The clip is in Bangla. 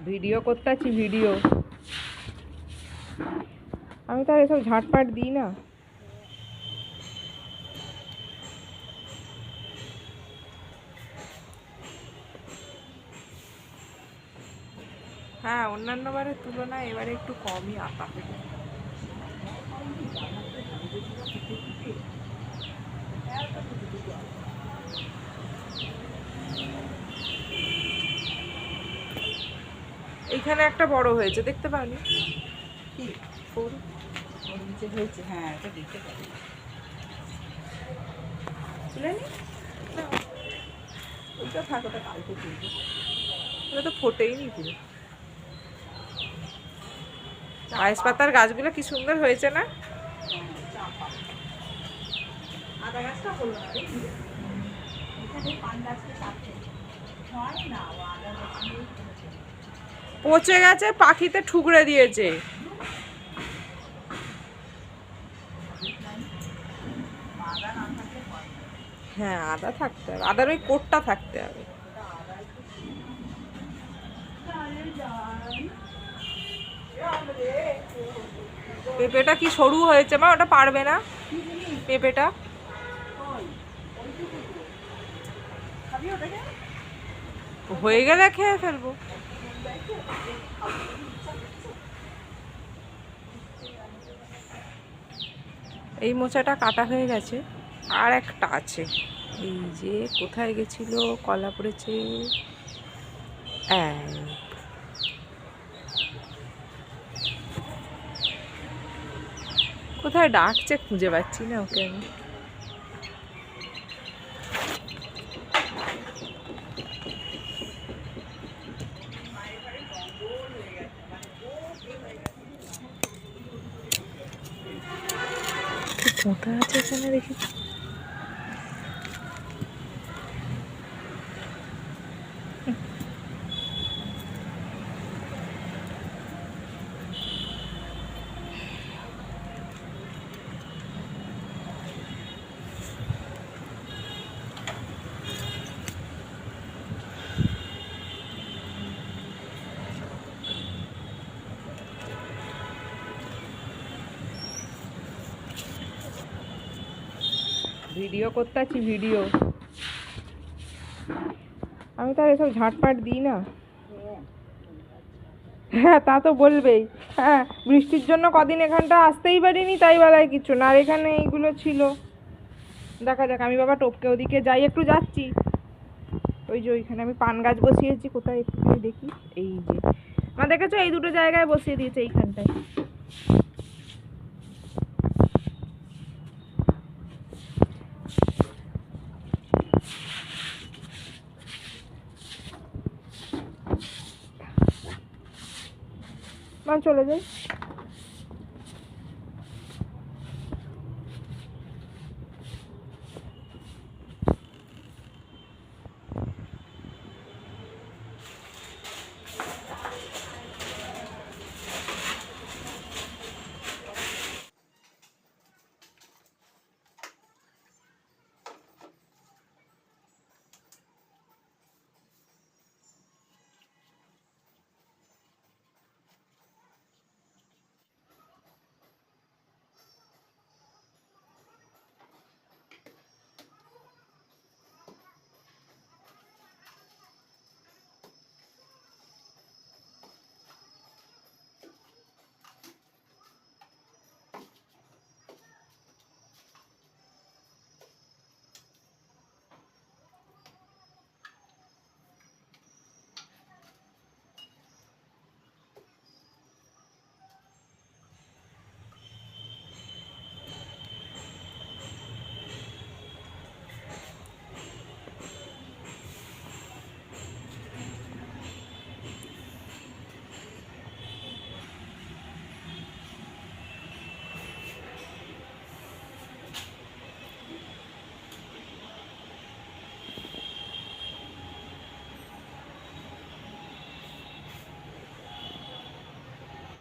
ভিডিও করতে আছি ভিডিও। আমি তো আর এসব ঝাঁটপাট দিই না। হ্যাঁ, অন্যান্য বারের তুলনায় এবারে একটু কমই আতা হলো। এইখানে একটা বড় হয়েছে, দেখতে পাওনি? কি ফুল ওর নিচে হয়েছে? হ্যাঁ, এটা দেখতে পারি। তুলে নি না, ওইটা থাক, ওটা কালকে তুলবো। ওটা তো ফোটেইনি পুরো। পায়েস পাতার গাছগুলো কি সুন্দর হয়েছে না? হ্যাঁ, চাপা আদা গাছটা হলো না, দেখি এখানে পান গাছটা চাপে হয় না, ও আদা গাছ নিয়েই করেছে। পচে গেছে, পাখিতে ঠুকরে দিয়েছে। আদা না থাকলে হয় না। হ্যাঁ, আদা থাকতে হবে, আদার ওই কোটটা থাকতে হবে। ওটা আদাই তো আরে যাই পেঁপেটা কি সরু হয়েছে মা, ওটা পারবে না পেঁপেটা। খাবি ওটাকে? হয়ে গেলে খেয়ে ফেলবো। এই মোচাটা কাটা হয়ে গেছে, আর একটা আছে। এই যে কোথায় গেছিল, কলা পড়েছে। কোথায় ডাকছে, খুঁজে পাচ্ছি না ওকে আমি। কোথায় আছে এখানে, দেখি। ভিডিও করতে আছি ভিডিও। আমি তো আর এসব ঝাঁটপাট দিই না। হ্যাঁ, তা তো বলবেই। হ্যাঁ, বৃষ্টির জন্য কদিন এখানটা আসতেই পারিনি, তাই বেলায় কিছু না। আর এখানে এইগুলো ছিল। দেখা যাক, আমি বাবা টপকে ওদিকে যাই, একটু যাচ্ছি। ওই যে ওইখানে আমি পান গাছ বসিয়েছি, কোথায় একটুখানি দেখি। এই যে মা দেখেছো, এই দুটো জায়গায় বসিয়ে দিয়েছে, এইখানটায়। মা চলে যাই।